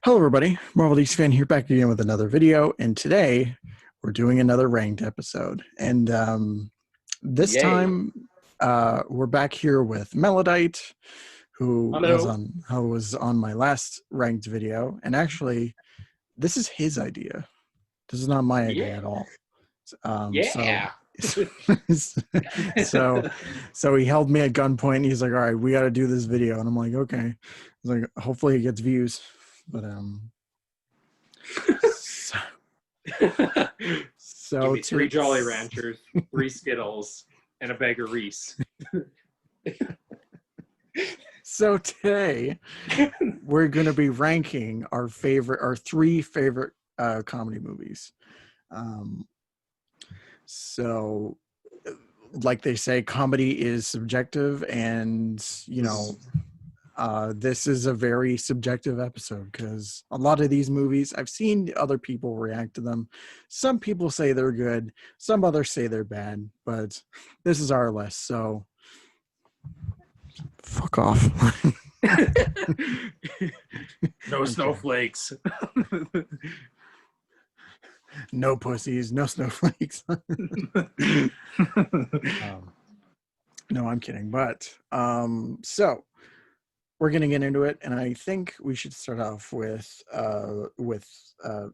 Hello everybody, Marvel DC fan here back again with another video, and today we're doing another ranked episode. And this Yay. time we're back here with Melodite, Hello. who was on my last ranked video. And actually, this is his idea. This is not my idea Yeah. at all. So Yeah. so so he held me at gunpoint and he's like, all right, we got to do this video. And I'm like, okay. He's like, hopefully it gets views. But so, Give so me three to Jolly Ranchers, three Skittles, and a bag of Reese. so today we're going to be ranking our three favorite comedy movies. Um, so like they say, comedy is subjective, and this is a very subjective episode because a lot of these movies, I've seen other people react to them. Some people say they're good, some others say they're bad, but this is our list, so fuck off. No Okay. snowflakes. No pussies, no snowflakes. No, I'm kidding. But so we're gonna get into it, and I think we should start off with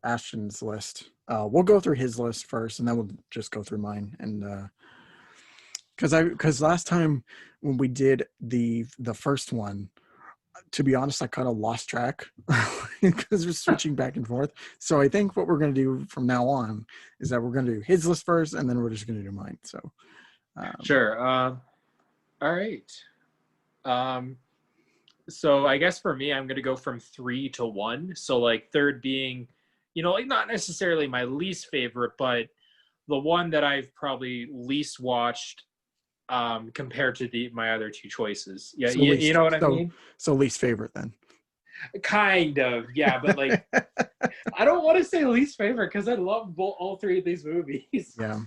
Ashton's list. We'll go through his list first, and then we'll just go through mine. And because last time when we did the first one, to be honest, I kind of lost track because we're switching back and forth. So I think what we're going to do from now on is that we're going to do his list first, and then we're just going to do mine. So Sure. All right. So I guess for me, I'm going to go from 3 to 1. So like third being, like not necessarily my least favorite, but the one that I've probably least watched compared to my other two choices. Yeah, so you know what I mean? so least favorite then. Kind of, yeah, but like I don't want to say least favorite because I love all three of these movies. Yeah.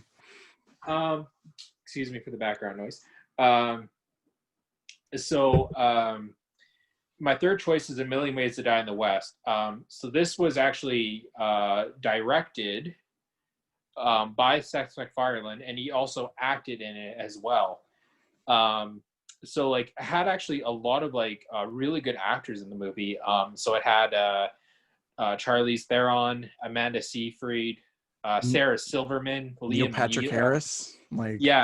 Excuse me for the background noise. So my third choice is A Million Ways to Die in the West. So this was actually directed by Seth MacFarlane, and he also acted in it as well. So like had actually a lot of like really good actors in the movie. So it had Charlize Theron, Amanda Seyfried, Sarah Silverman, Neil Patrick Harris, Liam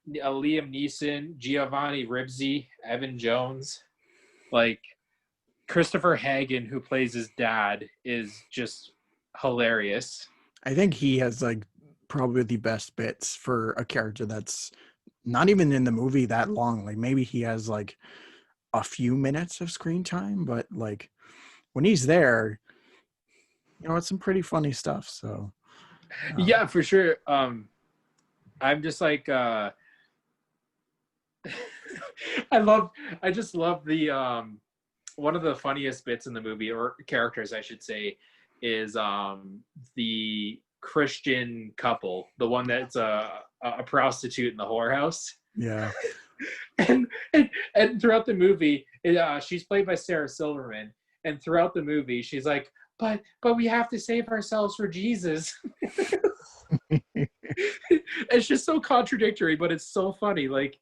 Neeson, Giovanni Ribisi, Evan Jones, like Christopher Hagen, who plays his dad, is just hilarious. I think he has like probably the best bits for a character that's not even in the movie that long. Like maybe he has like a few minutes of screen time, but like when he's there, it's some pretty funny stuff. So yeah, for sure. I'm just like I just love the one of the funniest bits in the movie, or characters I should say, is the Christian couple, the one that's a prostitute in the whorehouse. yeah. and throughout the movie, she's played by Sarah Silverman, and throughout the movie, she's like, but we have to save ourselves for Jesus. It's just so contradictory, but it's so funny. Like,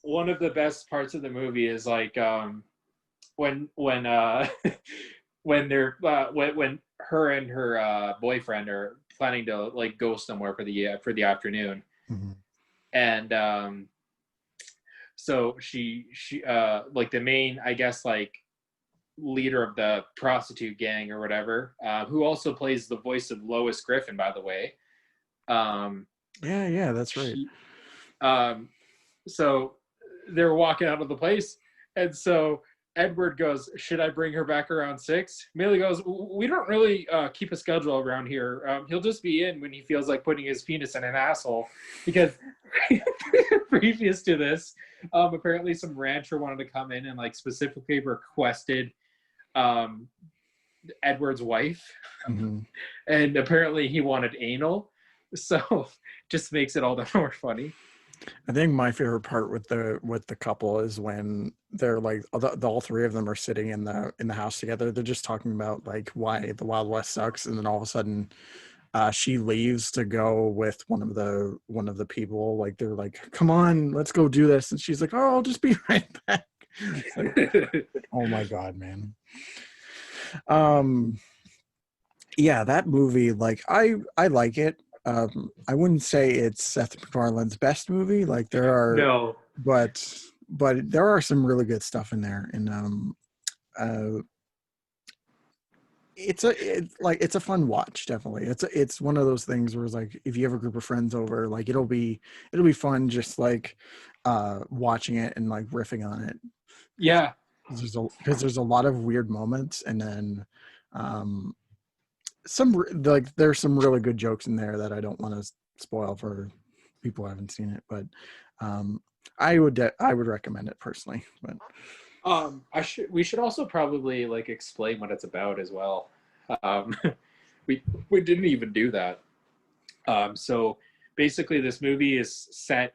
one of the best parts of the movie is like when when they're when her and her boyfriend are planning to like go somewhere for the afternoon. Mm-hmm. And so she like the main, I guess, like leader of the prostitute gang or whatever, who also plays the voice of Lois Griffin, by the way. Yeah, that's right. So they're walking out of the place, and so Edward goes, should I bring her back around 6? Millie goes, we don't really keep a schedule around here. He'll just be in when he feels like putting his penis in an asshole. Because previous to this, apparently some rancher wanted to come in and like specifically requested Edward's wife. Mm-hmm. And apparently he wanted anal. So just makes it all the more funny. I think my favorite part with the couple is when they're like all three of them are sitting in the house together. They're just talking about like why the Wild West sucks, and then all of a sudden, she leaves to go with one of the people. Like they're like, "Come on, let's go do this," and she's like, "Oh, I'll just be right back." It's like, oh my god, man. Um, yeah, that movie, like I like it. I wouldn't say it's Seth MacFarlane's best movie. Like there are, No. but there are some really good stuff in there, and uh, it's a fun watch. Definitely, it's one of those things where it's like if you have a group of friends over, like it'll be fun just like watching it and like riffing on it. Yeah. Because there's a lot of weird moments, and then um like there's some really good jokes in there that I don't want to spoil for people who haven't seen it, but um I would recommend it personally. But We should also probably like explain what it's about as well. Um, we didn't even do that. So basically, this movie is set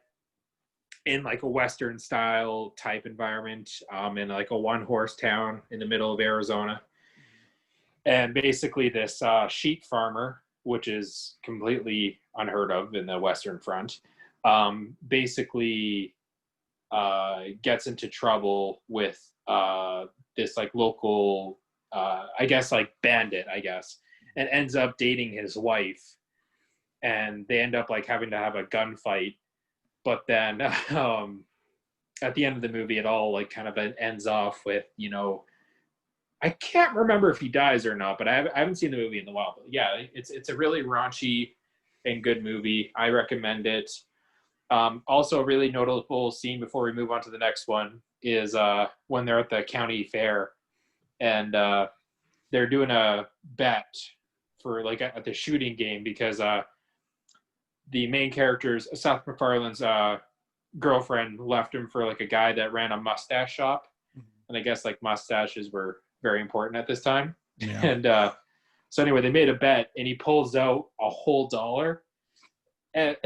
in like a Western style type environment, in like a one horse town in the middle of Arizona. And basically, this sheep farmer, which is completely unheard of in the Western Front, basically gets into trouble with this like local, I guess like bandit, I guess, and ends up dating his wife, and they end up like having to have a gunfight. But then at the end of the movie, it all like kind of ends off with, I can't remember if he dies or not, but I haven't seen the movie in a while. But yeah, it's a really raunchy and good movie. I recommend it. Also, a really notable scene before we move on to the next one is when they're at the county fair, and they're doing a bet for like at the shooting game, because the main character's Seth MacFarlane's girlfriend left him for like a guy that ran a mustache shop, and I guess like mustaches were very important at this time. yeah. And so anyway, they made a bet, and he pulls out a whole dollar, and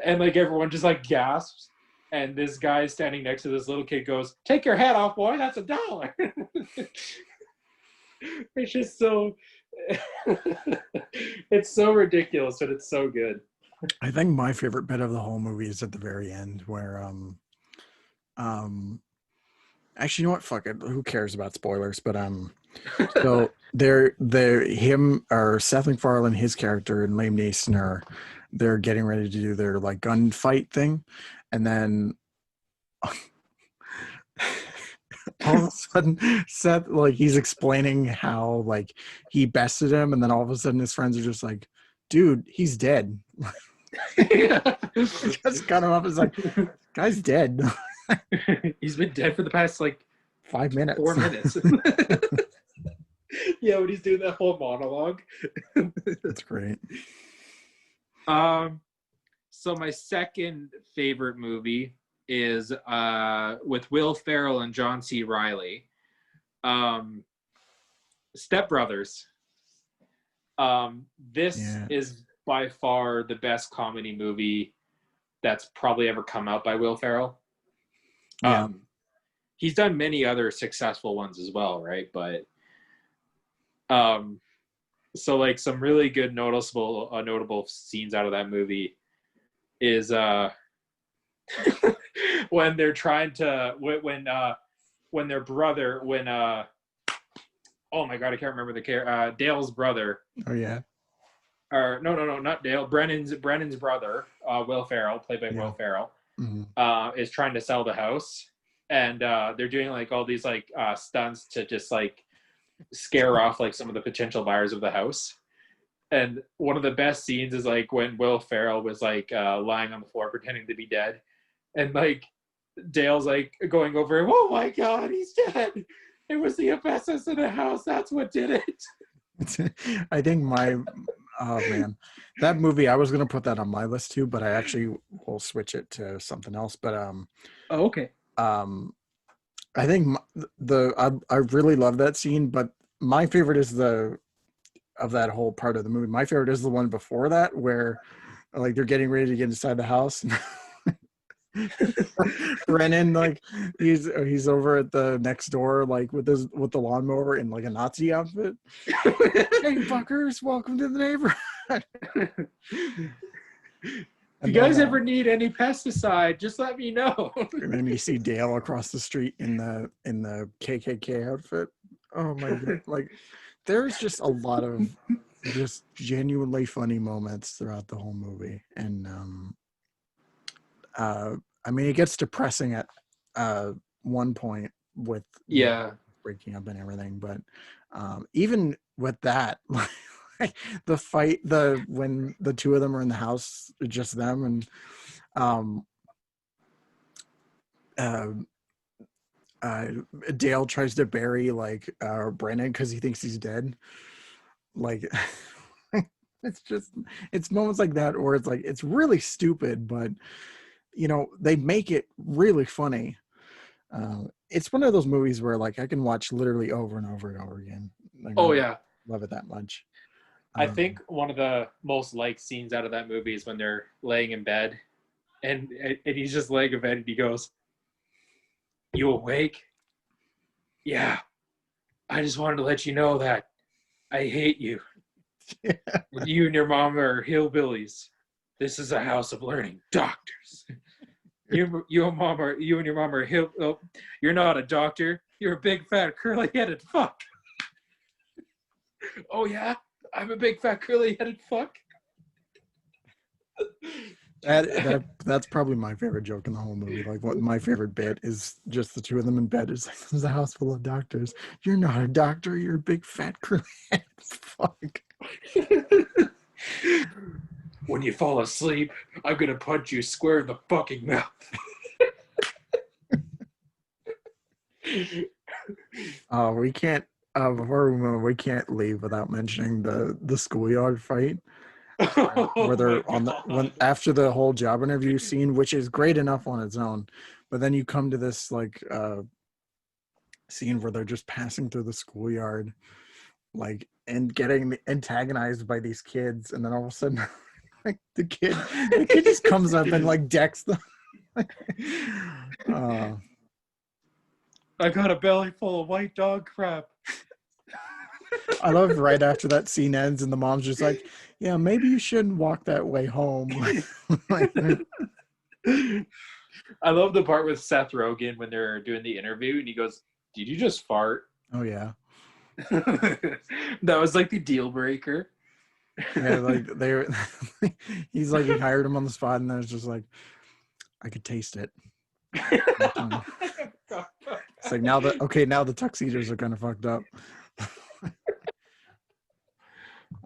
and like everyone just like gasps, and this guy standing next to this little kid goes, "Take your hat off, boy, that's a dollar." It's just so it's so ridiculous, but it's so good. I think my favorite bit of the whole movie is at the very end where um actually, you know what, fuck it, who cares about spoilers, but so they're him or Seth MacFarlane, his character, and Liam Neeson they're getting ready to do their like gunfight thing, and then all of a sudden Seth, like, he's explaining how like he bested him, and then all of a sudden his friends are just like, dude, he's dead. Just cut him up. It's like, guy's dead. He's been dead for the past like 5 minutes. 4 minutes. Yeah, when he's doing that whole monologue. That's great. So my second favorite movie is with Will Ferrell and John C. Reilly. Step Brothers. This is by far the best comedy movie that's probably ever come out by Will Ferrell. Yeah. He's done many other successful ones as well, right? But so like some really good notable scenes out of that movie is when they're trying to when their brother oh my god, I can't remember the Dale's brother. Oh yeah. Or no, not Dale. Brennan's brother, Will Ferrell, played by Will Ferrell, is trying to sell the house, and they're doing like all these like stunts to just like scare off like some of the potential buyers of the house. And one of the best scenes is like when Will Ferrell was like lying on the floor pretending to be dead, and like Dale's like going over him. Oh my god, he's dead! It was the asbestos in the house. That's what did it. I think oh man, that movie, I was gonna put that on my list too, but I actually will switch it to something else. But Oh, okay. I think I really love that scene, but my favorite is of that whole part of the movie. My favorite is the one before that, where like they're getting ready to get inside the house, Brennan, like he's over at the next door, like with the lawnmower in like a Nazi outfit. Hey, fuckers, welcome to the neighborhood. If you And then guys ever need any pesticide, just let me know. and then you see Dale across the street in the KKK outfit. Oh my god! Like there's just a lot of just genuinely funny moments throughout the whole movie, and I mean it gets depressing at one point with Yeah. breaking up and everything, but even with that, like the fight, when the two of them are in the house, just them, and um, uh, uh, Dale tries to bury like Brennan because he thinks he's dead. Like it's just it's moments like that where it's like it's really stupid, but they make it really funny. It's one of those movies where like I can watch literally over and over and over again. Like I Oh yeah. love it that much. I think one of the most liked scenes out of that movie is when they're laying in bed, and he's just laying in bed, and he goes, "You awake? Yeah. I just wanted to let you know that I hate you. Yeah. You and your mom are hillbillies. This is a house of learning doctors. You and your mom are hill. Oh, you're not a doctor. You're a big fat curly headed fuck. Oh yeah, I'm a big fat curly headed fuck." That's probably my favorite joke in the whole movie. Like, what my favorite bit is just the two of them in bed. It's like, there's a house full of doctors. You're not a doctor. You're a big fat curly head. Fuck. When you fall asleep, I'm gonna punch you square in the fucking mouth. We can't. Before we move, we can't leave without mentioning the schoolyard fight where Oh my they're on the when god. after the whole job interview scene, which is great enough on its own, but then you come to this like scene where they're just passing through the schoolyard, like and getting antagonized by these kids, and then all of a sudden, like the kid just comes up and like decks them. uh, I got a belly full of white dog crap. I love right after that scene ends, and the mom's just like, "Yeah, maybe you shouldn't walk that way home." Like, I love the part with Seth Rogen when they're doing the interview and he goes, "Did you just fart?" oh yeah, That was like the deal breaker. yeah, like they were. He's like he hired him on the spot, and then it's just like I could taste it. It's like now the tuxedos are kind of fucked up.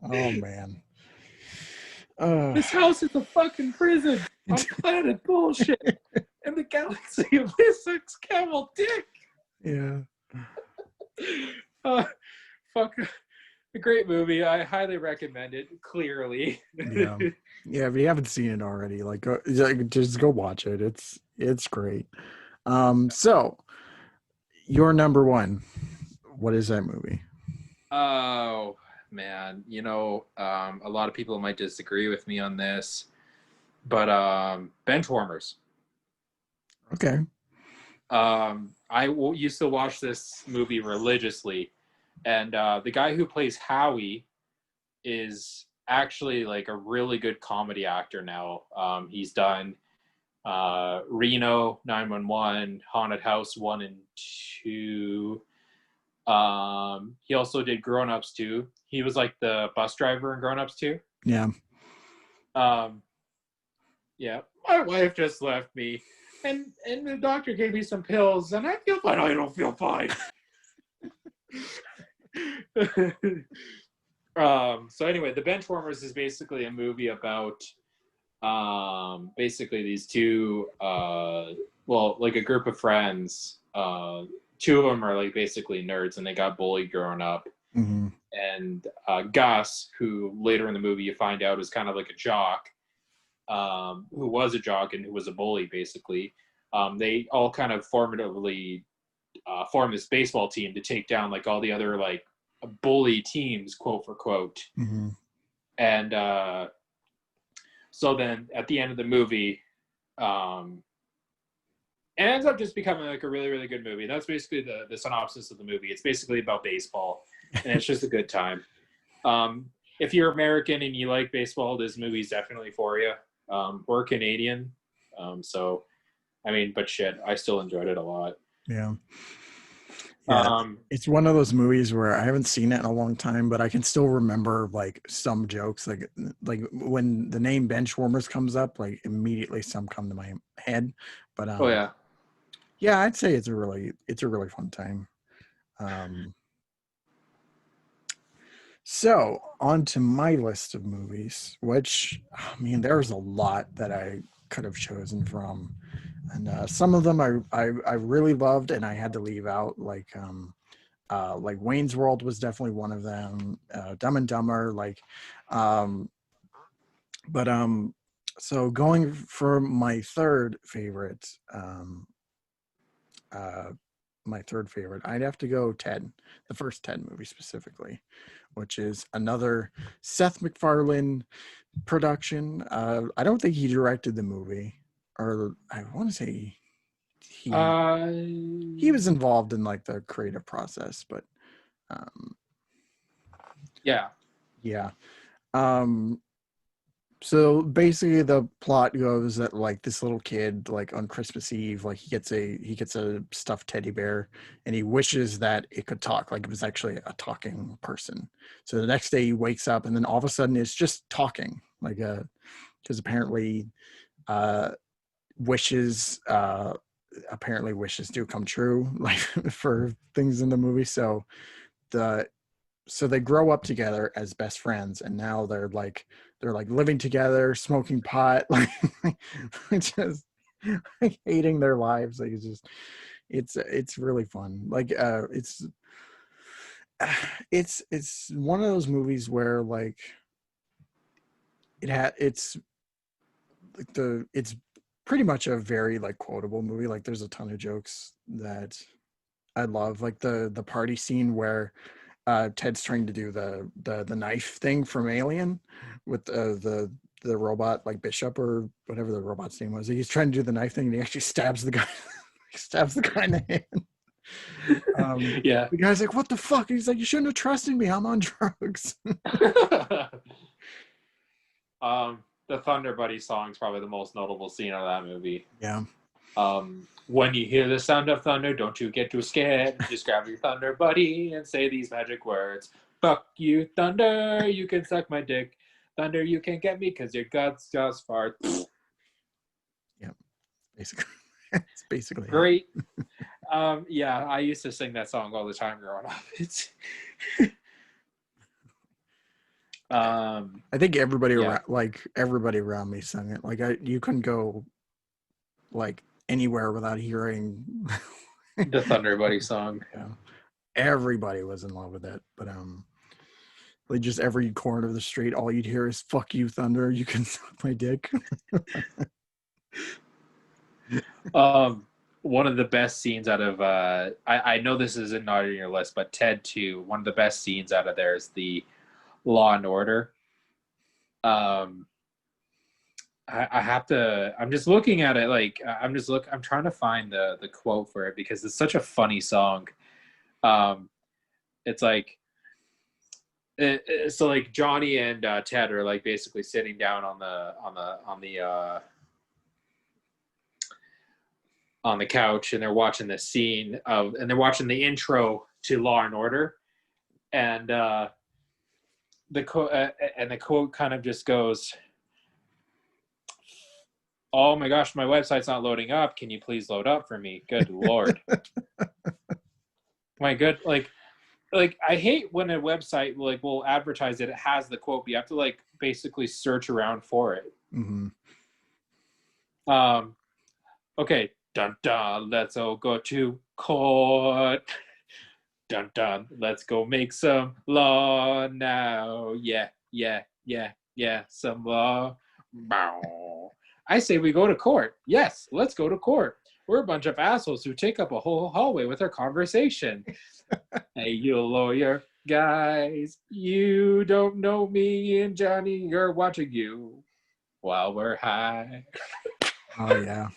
Oh man. This house is a fucking prison on planet bullshit in the galaxy of Essex Camel Dick. Yeah. Fuck. A great movie. I highly recommend it, clearly. Yeah. Yeah, if you haven't seen it already, like just go watch it. It's great. So your number one, what is that movie? Oh, man. A lot of people might disagree with me on this, but Benchwarmers. Okay. Used to watch this movie religiously, and the guy who plays Howie is actually like a really good comedy actor now. He's done Reno 911, Haunted House 1 and 2. He also did Grown Ups 2. He was like the bus driver in Grown Ups 2. Yeah. Um, yeah, my wife just left me, and the doctor gave me some pills, and I feel fine. I don't feel fine. So anyway, The Benchwarmers is basically a movie about basically these two like a group of friends. Two of them are like basically nerds and they got bullied growing up. Mm-hmm. And Gus, who later in the movie you find out is kind of like a jock, who was a jock and who was a bully basically. They all kind of formatively formed this baseball team to take down like all the other like bully teams, quote for quote. Mm-hmm. And so then at the end of the movie, and it ends up just becoming like a really, really good movie. That's basically the synopsis of the movie. It's basically about baseball, and it's just a good time. If you're American and you like baseball, this movie's definitely for you. Or Canadian. So, I mean, but shit, I still enjoyed it a lot. Yeah. Yeah. Um, It's one of those movies where I haven't seen it in a long time, but I can still remember like some jokes. Like when the name Benchwarmers comes up, like immediately some come to my head. But oh yeah. yeah, I'd say it's a really fun time. Um, so on to my list of movies, which I mean, there's a lot that I could have chosen from, and some of them I really loved, and I had to leave out like Wayne's World was definitely one of them. Dumb and Dumber, um, but so going for uh, my third favorite, I'd have to go Ted, the first Ted movie specifically, which is another Seth MacFarlane production. I don't think he directed the movie, or I want to say he Uh, he was involved in like the creative process, but um, yeah. yeah. Um, so basically the plot goes that like this little kid like on Christmas Eve like he gets a stuffed teddy bear and he wishes that it could talk, like it was actually a talking person. So the next day he wakes up and then all of a sudden it's just talking, like because uh wishes apparently wishes do come true like for things in the movie. The so they grow up together as best friends and now they're like living together, smoking pot, like just like hating their lives. Like it's really fun. Like it's one of those movies where like it's like it's pretty much a very like quotable movie. Like there's a ton of jokes that I love, like the party scene where Ted's trying to do the knife thing from Alien with the robot, like Bishop or whatever the robot's name was. He's trying to do the knife thing and he actually stabs the guy. Stabs the guy in the hand. Yeah. The guy's like, "What the fuck?" He's like, "You shouldn't have trusted me. I'm on drugs." The Thunder Buddy song is probably the most notable scene of that movie. Yeah. When you hear the sound of thunder, don't you get too scared. Just grab your Thunder Buddy and say these magic words. Fuck you, Thunder. You can suck my dick. Thunder, you can't get me because your guts just fart. Yeah. Basically, it's basically it. Great. Yeah, I used to sing that song all the time growing up. It's I think everybody yeah. around me sang it. Like you couldn't go like anywhere without hearing. The Thunder Buddy song. Yeah, everybody was in love with it. But like just every corner of the street, all you'd hear is "fuck you, Thunder. You can suck my dick." One of the best scenes out of I know this isn't not in your list, but Ted 2, one of the best scenes out of there is the Law and Order. Um, I have to. I'm just looking at it. Like I'm trying to find the quote for it because it's such a funny song. Um, it's like so like Johnny and Ted are like basically sitting down on the couch and they're watching this scene of and they're watching the intro to Law and Order, and the quote kind of just goes, "Oh my gosh, my website's not loading up. Can you please load up for me? Good Lord." My good, like I hate when a website like will advertise that it has the quote, but you have to like basically search around for it. Mm-hmm. Okay, dun dun, let's all go to court. Dun dun, let's go make some law now. Yeah, yeah, yeah, yeah, some law. Bow. I say we go to court. Yes, let's go to court. We're a bunch of assholes who take up a whole hallway with our conversation. Hey, you lawyer guys, you don't know me and Johnny are watching you while we're high. Oh yeah.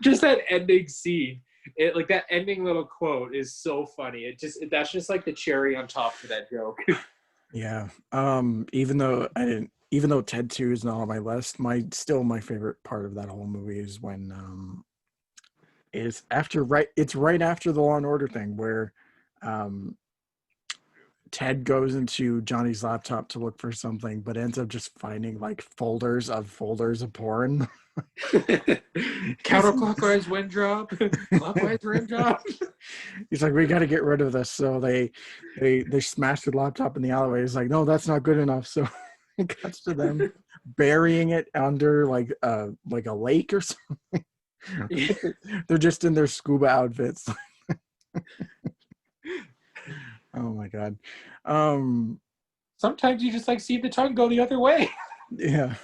Just that ending scene. It like that ending little quote is so funny. That's just like the cherry on top for that joke. Yeah. Even though Ted 2 is not on my list, my favorite part of that whole movie is when it's right after the Law and Order thing where um Ted goes into Johnny's laptop to look for something, but ends up just finding like folders of porn. Counterclockwise wind drop, clockwise rim drop. He's like, we got to get rid of this. So they smashed the laptop in the alleyway. He's like, no, that's not good enough. So it cuts to them burying it under like a lake or something. They're just in their scuba outfits. Oh my god. Um, Sometimes you just like see the tongue go the other way. yeah.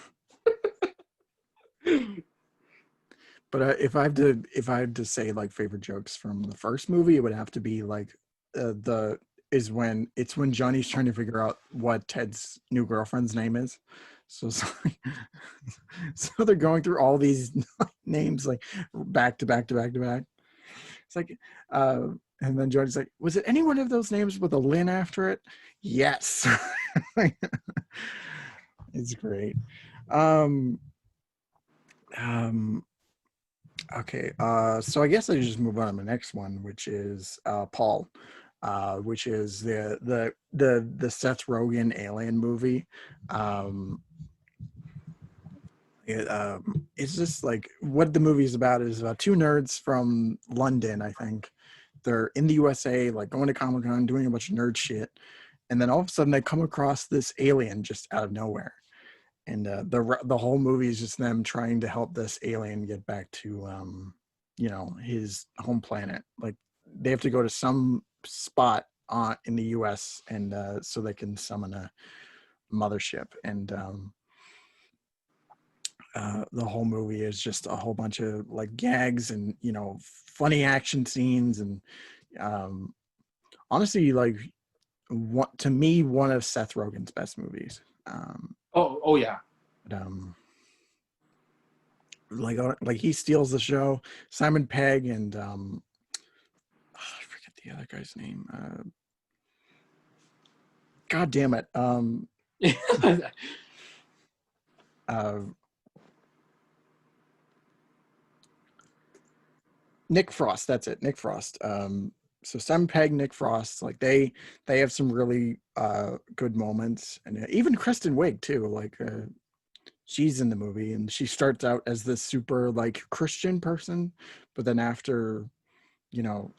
But if I had to say like favorite jokes from the first movie, it would have to be like the is when Johnny's trying to figure out what Ted's new girlfriend's name is. So it's like, so they're going through all these names like back to back to back to back. It's like, uh, and then Johnny's like, was it any one of those names with a Lynn after it? Yes. It's great. Um, um, Okay, so I guess I just move on to the next one, which is Paul, which is the Seth Rogen Alien movie. Um, it's just like what the movie is about two nerds from London, I think. They're in the USA, like going to Comic Con, doing a bunch of nerd shit, and then all of a sudden they come across this alien just out of nowhere, and the whole movie is just them trying to help this alien get back to his home planet. Like they have to go to some spot in the US, and so they can summon a mothership, and the whole movie is just a whole bunch of like gags and funny action scenes, and um, honestly, like to me, one of Seth Rogen's best movies. Oh yeah. But, like he steals the show. Simon Pegg and I forget the other guy's name. God damn it. Uh, Nick Frost. That's it. Nick Frost. So Simon Pegg, Nick Frost, like they have some really good moments, and even Kristen Wiig too. Like she's in the movie, and she starts out as this super like Christian person, but then you know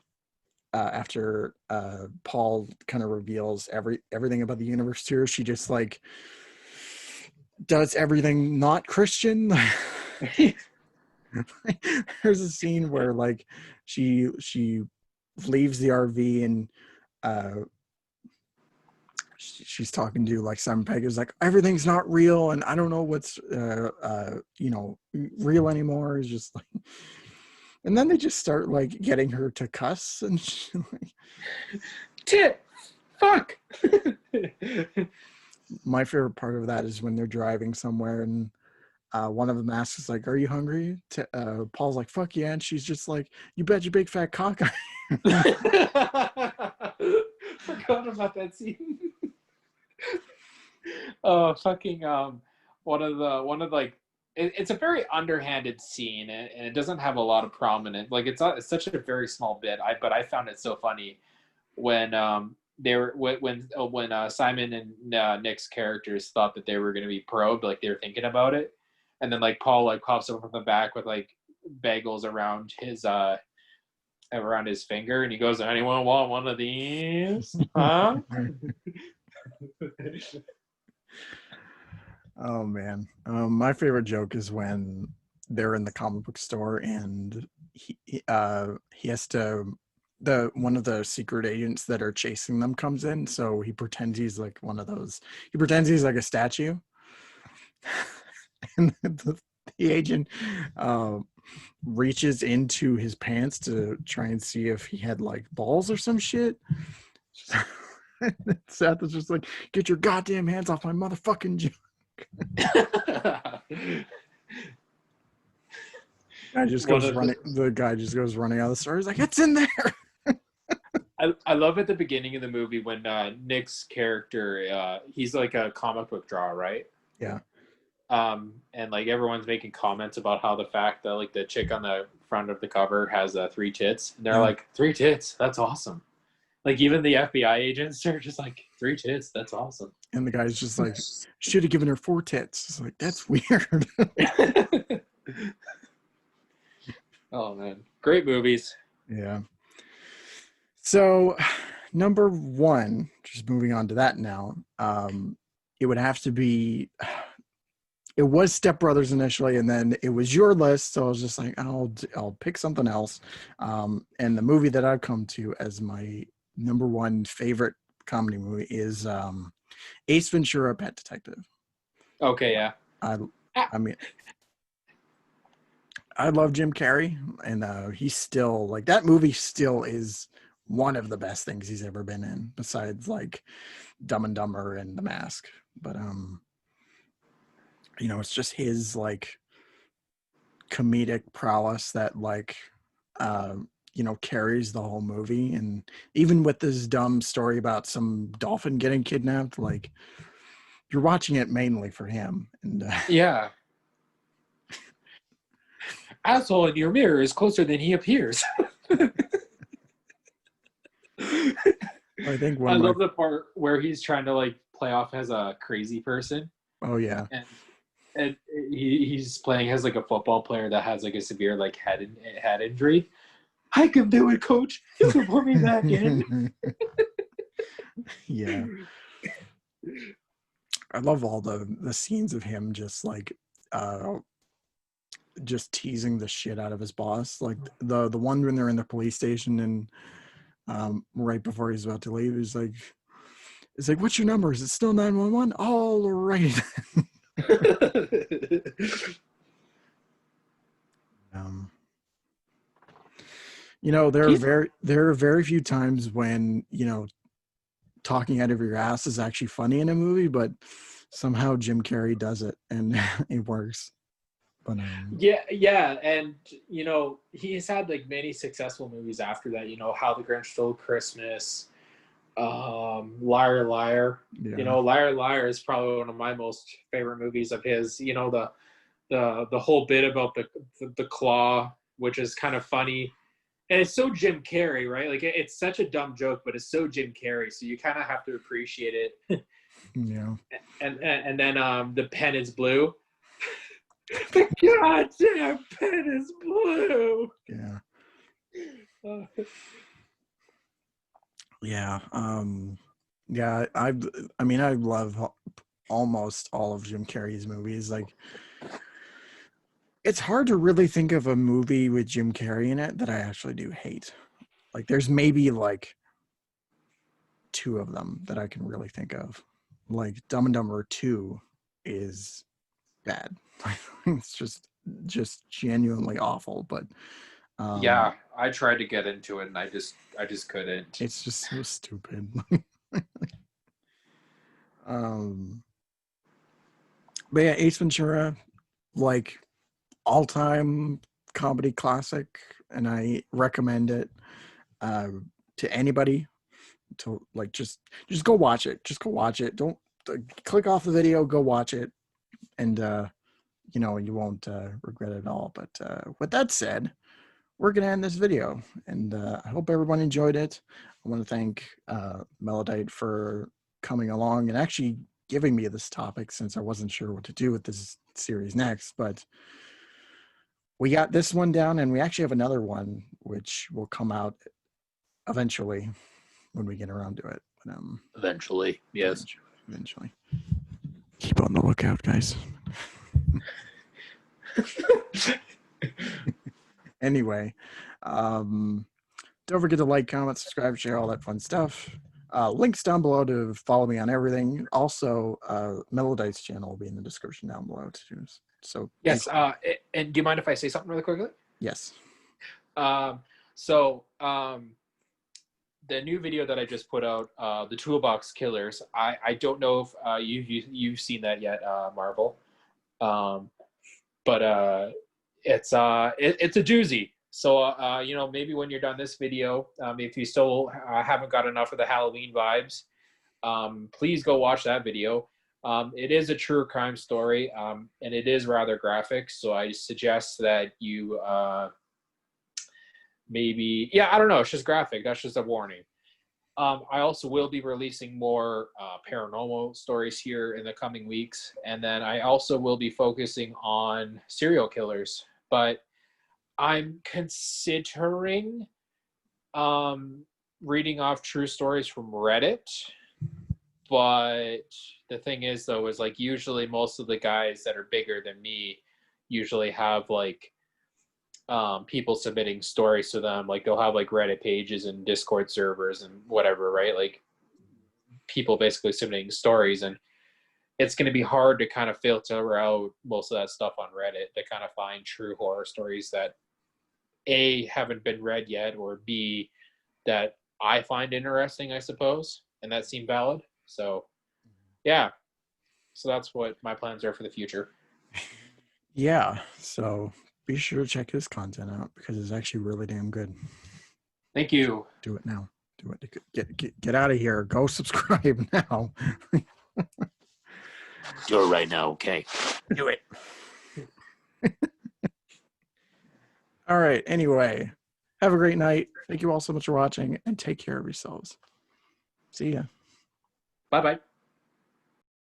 after Paul kind of reveals everything about the universe to her, she just like does everything not Christian. There's a scene where like she leaves the RV, and uh, she's talking to like Simon Pegg is like everything's not real, and I don't know what's real anymore. Is just like, and then they just start like getting her to cuss, and like, Tit. Fuck. my favorite part of that is when they're driving somewhere, and one of them asks like, "Are you hungry?" Paul's like, "Fuck yeah," and she's just like, "You bet your big fat cock." Forgot about that scene. Oh, fucking one of like it's a very underhanded scene, and it doesn't have a lot of prominent. Like it's such a very small bit. But I found it so funny when they were when Simon and Nick's characters thought that they were going to be probed, like they were thinking about it, and then like Paul like pops up from the back with like bagels around his finger, and he goes, "Anyone want one of these? Huh?" Oh man, my favorite joke is when they're in the comic book store, and he has to the one of the secret agents that are chasing them comes in, so he pretends he's like one of those. He pretends he's like a statue, and the agent uh, reaches into his pants to try and see if he had like balls or some shit. Seth is just like, "Get your goddamn hands off my motherfucking." Guy just one goes of the running. The guy just goes running out of the store. He's like, "It's in there." I love at the beginning of the movie when Nick's character he's like a comic book drawer, right? Yeah. And like everyone's making comments about how the fact that like the chick on the front of the cover has three tits, and they're Yeah. like, three tits, that's awesome. Like even the FBI agents are just like, three tits, that's awesome. And the guy's just like, "Should have given her 4 tits." It's like, that's weird. Oh man, great movies. Yeah. So, number one, just moving on to that now. It would have to be. It was Step Brothers initially, and then it was your list. So I was just like, I'll pick something else. And the movie that I've come to as my number one favorite comedy movie is Ace Ventura: Pet Detective. Okay, yeah. I Ah, I mean, I love Jim Carrey, and he's still like that movie. Still is one of the best things he's ever been in, besides like Dumb and Dumber and The Mask. But it's just his like comedic prowess that like uh carries the whole movie. And even with this dumb story about some dolphin getting kidnapped, like you're watching it mainly for him. And yeah. Asshole in your mirror is closer than he appears. I think one I of my love the part where he's trying to like play off as a crazy person, oh yeah. and and he's playing as like a football player that has like a severe like head injury. I can do it, coach. You can put me back in. Yeah, I love all the scenes of him just like uh just teasing the shit out of his boss, like the one when they're in the police station, and right before he's about to leave, it's like, what's your number? Is it still 911? All right. um He's there are very few times when talking out of your ass is actually funny in a movie, but somehow Jim Carrey does it, and it works. But yeah, and he's had like many successful movies after that. How the Grinch Stole Christmas, Liar Liar. yeah. Liar Liar is probably one of my most favorite movies of his. The whole bit about the claw, which is kind of funny. And it's so Jim Carrey, right? Like it's such a dumb joke, but it's so Jim Carrey, so you kind of have to appreciate it. Yeah. And then the pen is blue. The goddamn pen is blue. Yeah. Uh, Yeah. Yeah, I mean, I love almost all of Jim Carrey's movies. Like, it's hard to really think of a movie with Jim Carrey in it that I actually do hate. Like, there's maybe like 2 of them that I can really think of. Like Dumb and Dumber 2 is bad. It's just genuinely awful, but yeah, I tried to get into it and I just couldn't. it's just so stupid. um but yeah, Ace Ventura, like, all-time comedy classic, and I recommend it uh, to anybody to like just go watch it. Just go watch it. Don't click off the video, go watch it, and you won't regret it all. But with that said, we're gonna end this video, and I hope everyone enjoyed it. I want to thank Melodite for coming along and actually giving me this topic, since I wasn't sure what to do with this series next. But we got this one down, and we actually have another one which will come out eventually when we get around to it. But, Eventually, yes. eventually. Keep on the lookout, guys. Anyway, don't forget to like, comment, subscribe, share, all that fun stuff. Links down below to follow me on everything. Also, Melodite's channel will be in the description down below too. So Yes. And do you mind if I say something really quickly? yes. So the new video that I just put out, the Toolbox Killers. I don't know if you've seen that yet, Marvel. But it's a doozy. So maybe when you're done this video, if you still haven't got enough of the Halloween vibes, please go watch that video. It is a true crime story, and it is rather graphic. So I suggest that you maybe, yeah, I don't know. It's just graphic. That's just a warning. I also will be releasing more paranormal stories here in the coming weeks. And then I also will be focusing on serial killers. But I'm considering reading off true stories from Reddit. But the thing is, though, is like usually most of the guys that are bigger than me usually have like people submitting stories to them. Like they'll have like Reddit pages and Discord servers and whatever, right? Like people basically submitting stories, and it's going to be hard to kind of filter out most of that stuff on Reddit to kind of find true horror stories that A, haven't been read yet, or B, that I find interesting, I suppose, and that seem valid. So yeah, so that's what my plans are for the future. Yeah, so be sure to check his content out because it's actually really damn good. Thank you. Do it now. Do it. Get out of here. Go subscribe now. Do it right now, okay? Do it. All right. Anyway, have a great night. Thank you all so much for watching, and take care of yourselves. See ya. Bye-bye.